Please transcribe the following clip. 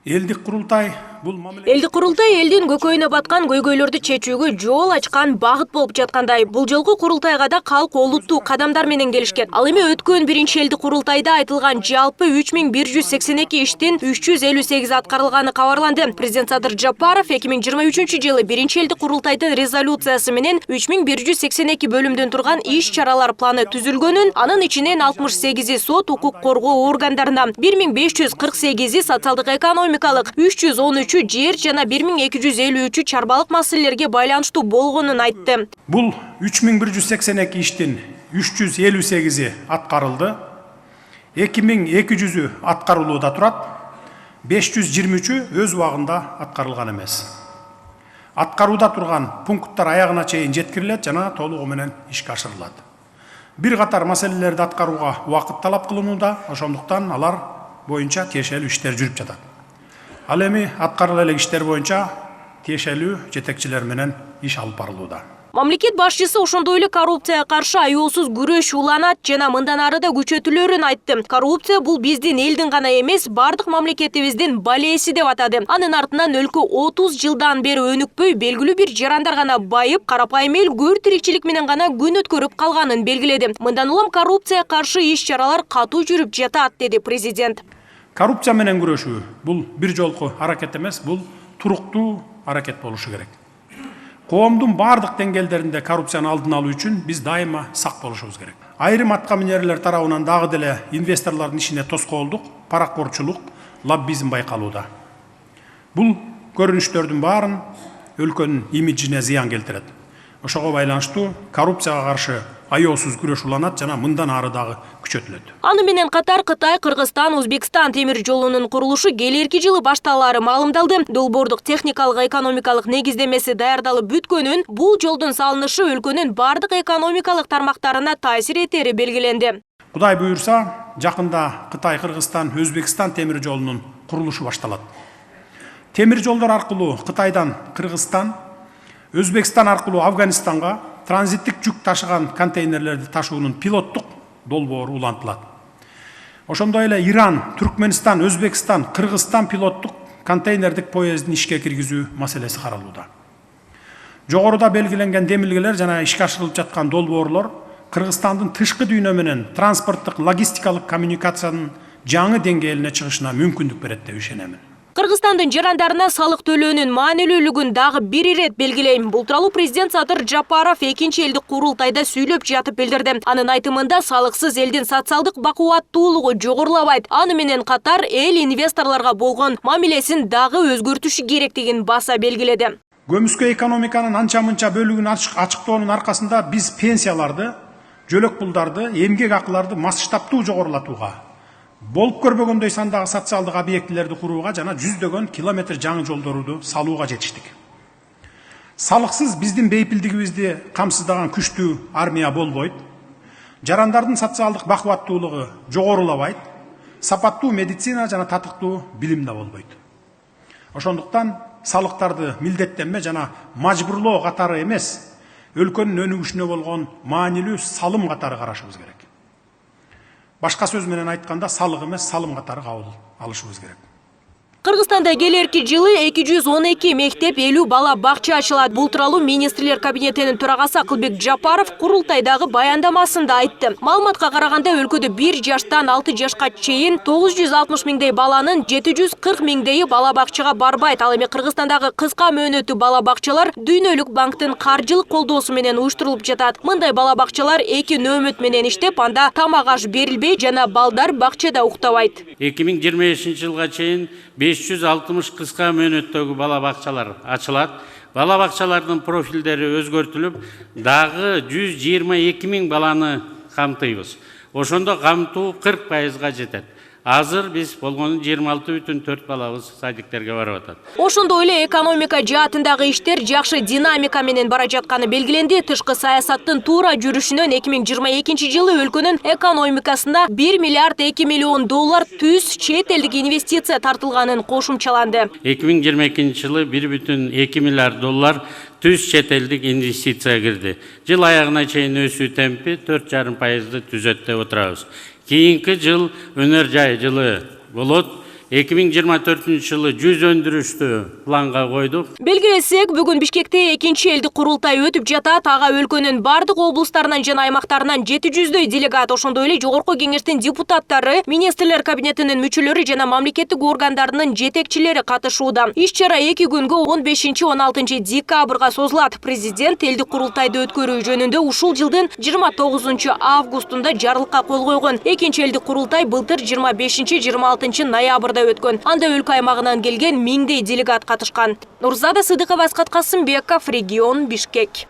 Элдик курултай Элдик курултай элдин көкөйүнө баткан көйгөйлөрдү чечүүгө жол ачкан багыт болуп жаткандай. Бул жолку курултайга да калк олуттуу кадамдар менен келишкен. Ал эми өткөн биринчи элдик курултайда айтылган жалпы 3182 иштин 358 аткарылганы кабарланды. Президент Садыр Жапаров 2023-жылы биринчи элдик курултайдын резолюциясы менен 3182 бөлүмдөн турган иш чаралар планы түзүлгөнүн, анын ичинен 68 сот укук коргоо органдарына, 1548 социалдык экономикалык, 313 жер жана 1253 чарбалык маселелерге байланыштуу болгонун айтты. Бул 3182 иштин 358 аткарылды. 2200 аткарылууда турат. 523 өз убагында аткарылган эмес. Аткарууда турган пункттар аягына чейин жеткирилет жана толугу менен ишке ашырылат. Бир катар маселелерди аткарууга убакыт талап кылынууда, ошондуктан алар боюнча тиешелүү иштер жүрүп жатат. Ал эми аткарыла элек иштер боюнча тиешелүү жетекчилер менен иш алып барылууда. Мамлекет башчысы ошондой эле коррупцияга каршы аеосуз күрөш уланат жана мындан ары да күчөтүлөрүн айтты. Коррупция бул биздин элдин гана эмес, бардык мамлекетибиздин балеси деп атады. Анын артынан өлкө 30 жылдан бери өнүкпөй, белгилүү бир жарандар гана байып, карапайым эл көр тиричилик менен гана күн өткөрүп калганын белгиледи. Мындан улам коррупцияга каршы иш чаралар катуу жүрүп жатат, деди президент. Коррупция менен күрөшүү бул бир жолку аракет эмес, бул туруктуу аракет болушу керек. Коомдун бардык деңгээлдеринде коррупцияны алдын алуу үчүн биз дайыма сак болушубуз керек. Айрым аткаминерлер тарабынан дагы деле инвесторлордун ишине тоскоолдук, паракорчулук, лоббизм байкалууда. Бул көрүнүштөрдүн баарын өлкөнүн имиджине зыян келтирет. Ошого байланыштуу коррупцияга каршы аеосуз күрөш уланат жана мындан ары дагы күчөтүлөт. Аны менен катар Кытай, Кыргызстан, Өзбекстан темир жолунун курулушу келерки жылы башталаары маалымдалды. Долбоордук техникалык экономикалык негиздемеси даярдалып бүткөнүн, бул жолдун салынышы өлкөнүн бардык экономикалык тармактарына таасир этери белгиленди. Кудай буюрса, жакында Кытай, Кыргызстан, Өзбекстан темир жолунун курулушу башталат. Темир жолдор аркылуу Кытайдан Кыргызстан, Өзбекстан аркылуу Афганистанга транзиттик жүк ташыган контейнерлерди ташуунун пилоттук долбоору улантылат. Ошондой эле Иран, Түркменистан, Өзбекстан, Кыргызстан пилоттук контейнердик поездин ишке киргизүү маселеси каралууда. Жогоруда белгиленген демилгелер жана ишке ашырылып жаткан долбоорлор Кыргызстандын тышкы дүйнө менен транспорттук логистикалык коммуникациянын жаңы деңгээлине чыгышына мүмкүндүк берет деп ишенемин. Кыргызстандын жарандарына салык төлөөнүн маанилүүлүгүн дагы бир ирет белгилейм. Бул тууралуу президент Садыр Жапаров экинчи элдик курултайда сүйлөп жатып билдирди. Анын айтымында салыксыз элдин социалдык бакубаттуулугу жогорулабайт. Аны менен катар эл инвесторлорго болгон мамилесин дагы өзгөртүшү керектигин баса белгиледи. Көмүскө экономиканын анча-мынча бөлүгүн ачыктоонун аркасында биз пенсияларды, жөлөк пулдарды, эмгек акыларды масштабтуу жогорулатууга, болуп көрбөгөндөй сандагы социалдык объектилерди курууга жана жүздөгөн километр жаңы жолдорду салууга жетиштик. Салыксыз биздин бейпилдигибизди камсыздаган күчтүү армия болбойт. Жарандардын социалдык бакубаттуулугу жогорулабайт. Сапаттуу медицина жана татыктуу билим да болбойт. Ошондуктан салыктарды милдеттенме жана мажбурлоо катары эмес, өлкөнүн өнүгүшүнө болгон маанилүү салым катары карашыбыз керек. Башка сөз менен айтканда салык эмес, салым катары кабыл алышыбыз керек. Кыргызстанда келерки жылы 212 мектеп, 50 бала бакча ачылат. Бул тууралуу министрлер кабинетинин төрагасы Акылбек Жапаров курултайдагы баяндамасында айтты. Маалыматка караганда өлкөдө 1 жаштан 6 жашка чейин 960 миңдей баланын 740 миңдейи бала бакчага барбайт. Ал эми Кыргызстандагы кыска мөөнөттүү бала бакчалар Дүйнөлүк банктын каржылык колдоосу менен уюштурулуп жатат. Мындай бала бакчалар 2 нөөмөт менен иштеп, анда тамак аш берилбей жана балдар бакчада уктабайт. 2025-жылга чейин 560 кыска мөөнөттөгү бала бакчалар ачылат. Бала бакчалардын профилдери өзгөртүлүп, дагы 122 миң баланы камтыйбыз. Ошондо камтуу 40%га жетет. Азыр биз болгону 26,4 балабыз садиктерге барып атат. Ошондой эле экономика жаатындагы иштер жакшы динамика менен бара жатканы белгиленди. Тышкы саясаттын туура жүрүшүнөн 2022-жылы өлкөнүн экономикасына 1 миллиард 2 миллион доллар түз чет элдик инвестиция тартылганын кошумчаланды. 2022-жылы 1,2 миллиард доллар түз чет элдик инвестиция кирди. Жыл аягына чейин өсүү темпи 4,5%ды түзөт деп отурабыз. Кийинки жыл өнөр жай жылы болот. 2024 жылы 100 өндүрүштү планга койдук. Белгилесек, бүгүн Бишкекте экинчи элдик курултай өтүп жатат. Ага өлкөнүн бардык облустарынан жана аймактарынан 700дөй делегат, ошондой эле жогорку кеңештин депутаттары, министрлер кабинетинин мүчөлөрү жана мамлекеттик органдарынын жетекчилери катышууда. Иш-чара 2 күнгө 15-16 декабрга созулат. Президент элдик курултайды өткөрүү жөнүндө ушул жылдын 29 августунда жарлыкка кол койгон. Экинчи элдик курултай былтыр 25-26 ноябрда өткөн. Анда өлкө аймагынан келген 1000дей делегат катышкан. Нурзада Сыдыкова, Асхат Касымбеков, Регион, Бишкек.